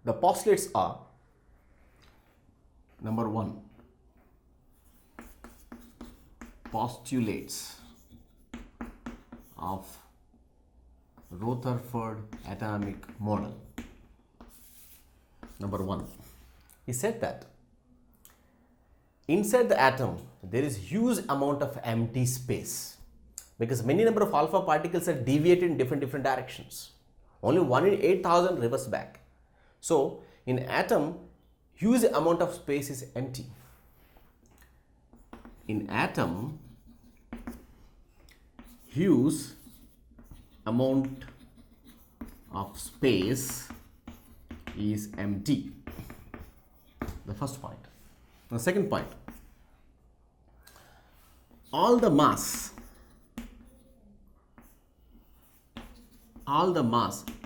The postulates are: number 1, postulates of Rutherford atomic model. Number 1, he said that inside the atom there is huge amount of empty space because many number of alpha particles are deviated in different directions. Only 1 in 8,000 reverse back. So in atom, huge amount of space is empty. In atom, huge amount of space is empty. The first point. The second point, all the mass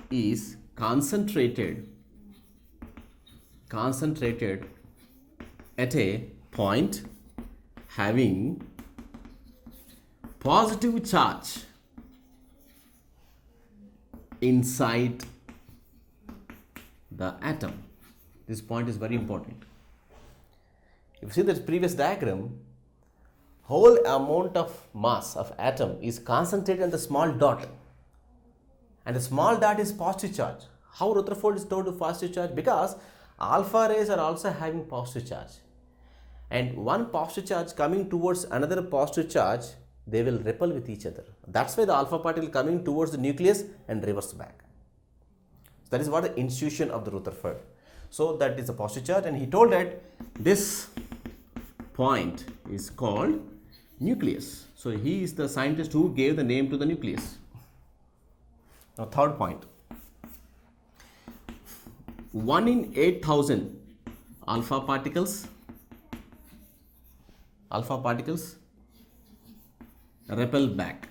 is concentrated at a point having positive charge inside the atom. This point is very important. If you see the previous diagram, whole amount of mass of atom is concentrated on the small dot, and the small dot is positive charge. How Rutherford is told to positive charge? Because alpha rays are also having positive charge, and one positive charge coming towards another positive charge, they will repel with each other. That's why the alpha particle coming towards the nucleus and reverse back. So that is what the institution of the Rutherford. So that is a positive charge, and he told that this point is called nucleus. So he is the scientist who gave the name to the nucleus. Now third point, 1 in 8,000 alpha particles repel back.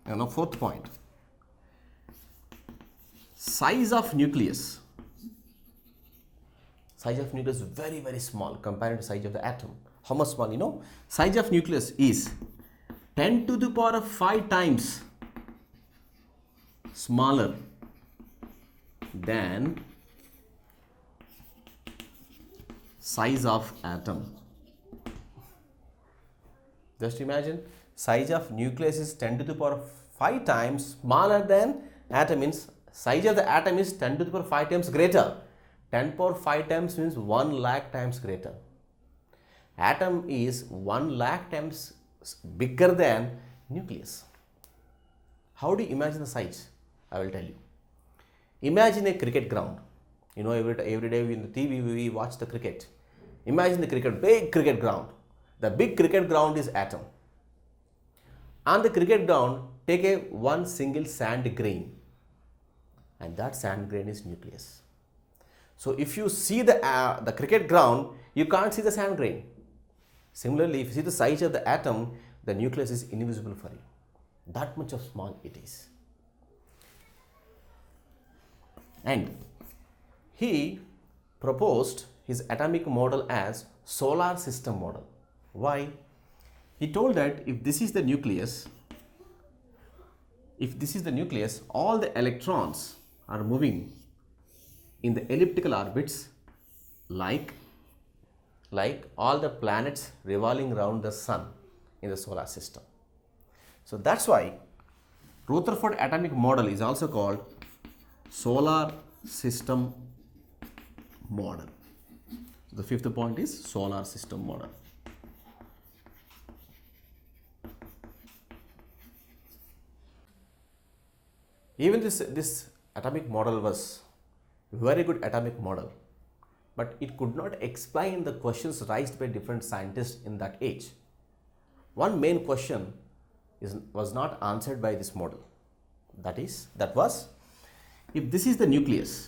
And now fourth point, size of nucleus is very small compared to size of the atom. How much small? You know, size of nucleus is 10 to the power of 5 times smaller than size of atom. Just imagine, size of nucleus is 10 to the power of 5 times smaller than atom, means size of the atom is 10 to the power 5 times greater. 10 power 5 times means 1 lakh times greater. Atom is 1 lakh times bigger than nucleus. How do you imagine the size? I will tell you. Imagine a cricket ground. You know, every day in the TV we watch the cricket. Imagine the big cricket ground. The big cricket ground is atom. On the cricket ground, take one single sand grain, and that sand grain is nucleus. So if you see the cricket ground, you can't see the sand grain. Similarly, if you see the size of the atom, the nucleus is invisible for you. That much of small it is. And he proposed his atomic model as solar system model. Why? He told that if this is the nucleus, all the electrons are moving in the elliptical orbits like all the planets revolving around the sun in the solar system. So that's why Rutherford atomic model is also called solar system model. So the fifth point is solar system model. Even this atomic model was very good atomic model, but it could not explain the questions raised by different scientists in that age. One main question was not answered by this model. That was, if this is the nucleus,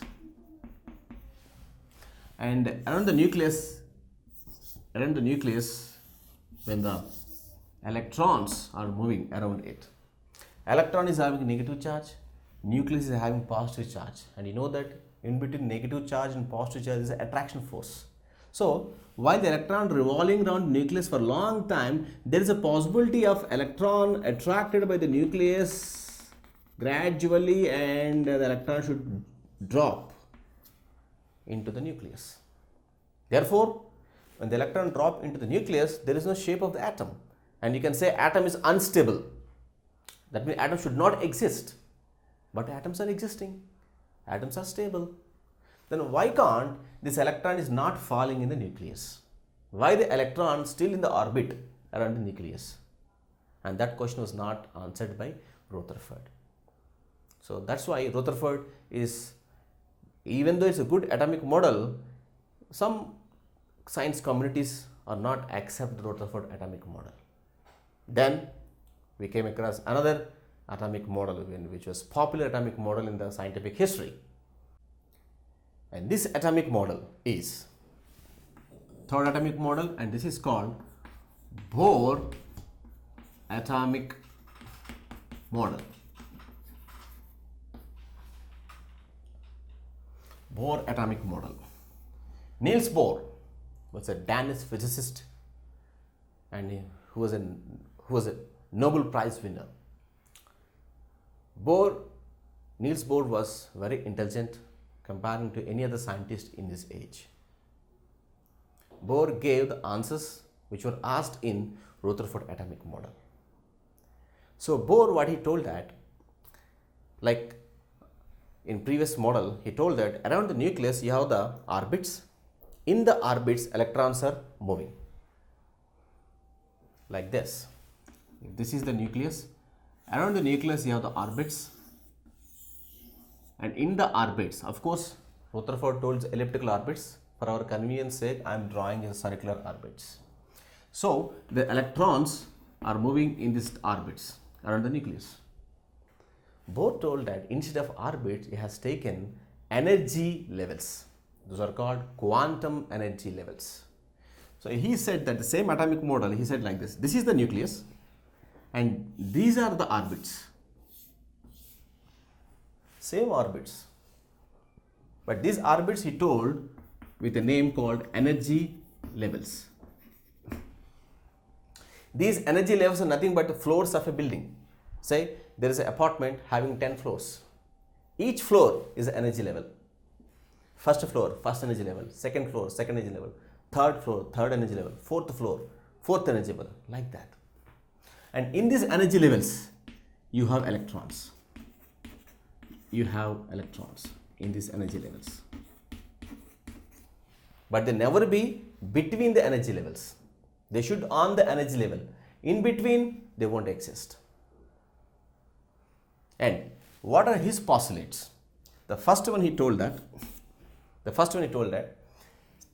and around the nucleus, when the electrons are moving around it, electron is having negative charge, nucleus is having positive charge, and you know that in between negative charge and positive charge is an attraction force. So while the electron revolving around nucleus for a long time, there is a possibility of electron attracted by the nucleus gradually, and the electron should drop into the nucleus. Therefore, when the electron drop into the nucleus, there is no shape of the atom, and you can say atom is unstable. That means atom should not exist, but atoms are existing. Atoms are stable. Then why can't this electron is not falling in the nucleus? Why the electron still in the orbit around the nucleus? And that question was not answered by Rutherford. So that's why Rutherford is, even though it's a good atomic model, some science communities are not accept the Rutherford atomic model. Then we came across another atomic model which was popular atomic model in the scientific history. And this atomic model is third atomic model, and this is called Bohr atomic model. Bohr atomic model. Niels Bohr was a Danish physicist, and who was a Nobel Prize winner. Niels Bohr was very intelligent comparing to any other scientist in this age. Bohr gave the answers which were asked in Rutherford atomic model. So Bohr, what he told that, like in previous model, he told that around the nucleus you have the orbits. In the orbits, electrons are moving like this. If this is the nucleus, around the nucleus you have the orbits, and in the orbits, of course, Rutherford told elliptical orbits. For our convenience sake, I am drawing in circular orbits. So the electrons are moving in these orbits around the nucleus. Bohr told that instead of orbits, he has taken energy levels. Those are called quantum energy levels. So he said that the same atomic model, he said like this. This is the nucleus, and these are the orbits. Same orbits. But these orbits he told with a name called energy levels. These energy levels are nothing but the floors of a building. Say there is an apartment having 10 floors. Each floor is an energy level. First floor, first energy level. Second floor, second energy level. Third floor, third energy level. Fourth floor, fourth energy level. Like that. And in these energy levels, you have electrons. You have electrons in these energy levels. But they never be between the energy levels. They should on the energy level. In between, they won't exist. And what are his postulates? The first one he told that,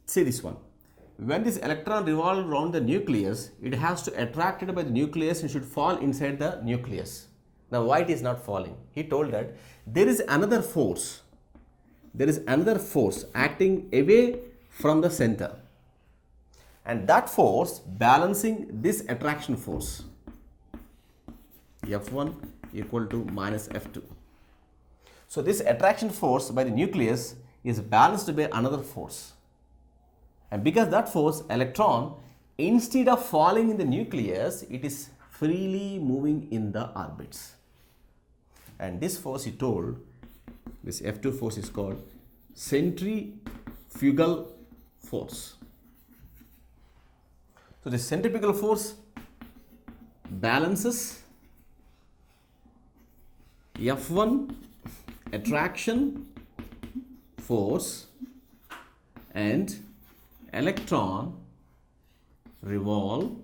see this one. When this electron revolves around the nucleus, it has to attracted by the nucleus and should fall inside the nucleus. Now why it is not falling? He told that there is another force. There is another force acting away from the center. And that force balancing this attraction force. F1 equal to minus F2. So this attraction force by the nucleus is balanced by another force. And because that force, electron, instead of falling in the nucleus, it is freely moving in the orbits. And this force he told, this F2 force is called centrifugal force. So this centrifugal force balances F1 attraction force and electron revolve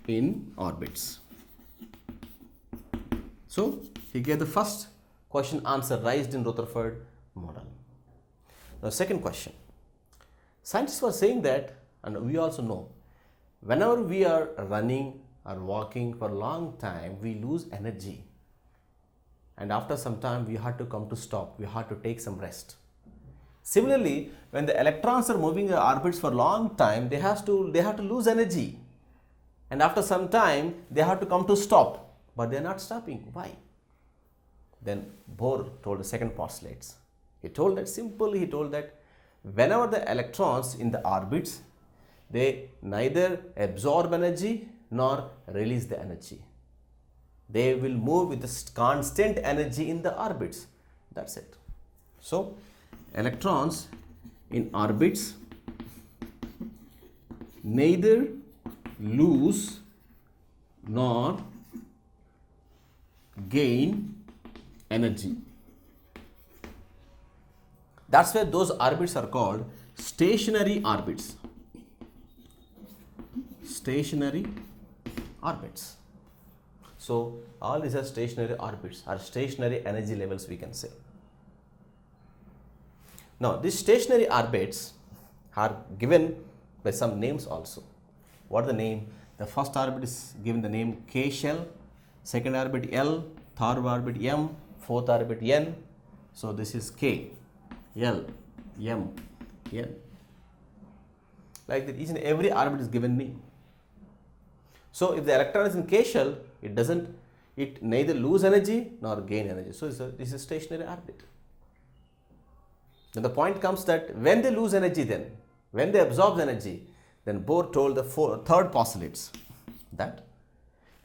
in orbits. So he gave the first question answer raised in Rutherford model. Now second question. Scientists were saying that, and we also know, whenever we are running or walking for a long time, we lose energy. And after some time, we have to come to stop. We have to take some rest. Similarly, when the electrons are moving in orbits for a long time, they have to lose energy. And after some time, they have to come to stop. But they are not stopping. Why? Then Bohr told the second postulates. He told that simply, he told that whenever the electrons in the orbits, they neither absorb energy nor release the energy. They will move with the constant energy in the orbits. That's it. So electrons in orbits neither lose nor gain energy. That's why those orbits are called stationary orbits. Stationary orbits. So all these are stationary orbits or stationary energy levels, we can say. Now these stationary orbits are given by some names also. What are the name? The first orbit is given the name K shell, second orbit L, third orbit M, fourth orbit N. So this is K, L, M, N. Like that, each and every orbit is given name. So if the electron is in K shell, it neither lose energy nor gain energy. So this is a stationary orbit. Then the point comes that when they lose energy, then when they absorb energy, then Bohr told the third postulates that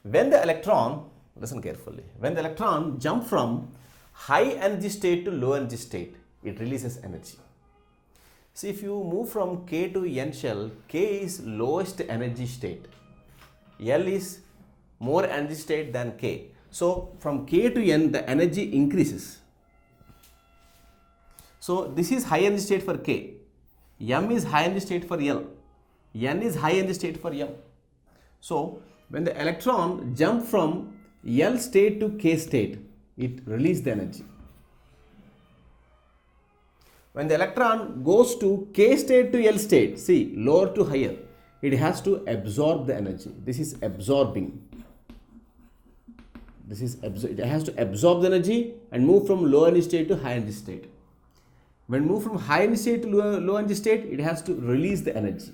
when the electron, listen carefully, when the electron jump from high energy state to low energy state, it releases energy. See, if you move from K to N shell, K is lowest energy state, L is more energy state than K. So from K to N, the energy increases. So this is high energy state for K, M is high energy state for L, N is high energy state for M. So when the electron jump from L state to K state, it releases the energy. When the electron goes to K state to L state, see, lower to higher, it has to absorb the energy. This is absorbing. It has to absorb the energy and move from low energy state to high energy state. When move from high energy state to low energy state, it has to release the energy.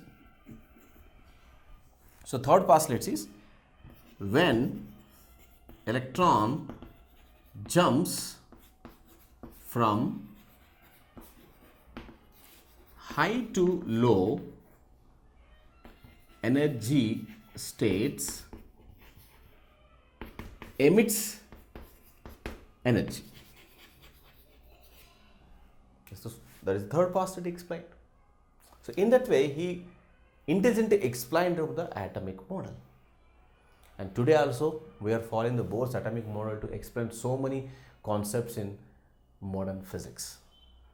So third postulate is when electron jumps from high to low energy states, emits energy. So that is the third postulate explained. So in that way, he intelligently explained about the atomic model. And today also, we are following the Bohr's atomic model to explain so many concepts in modern physics.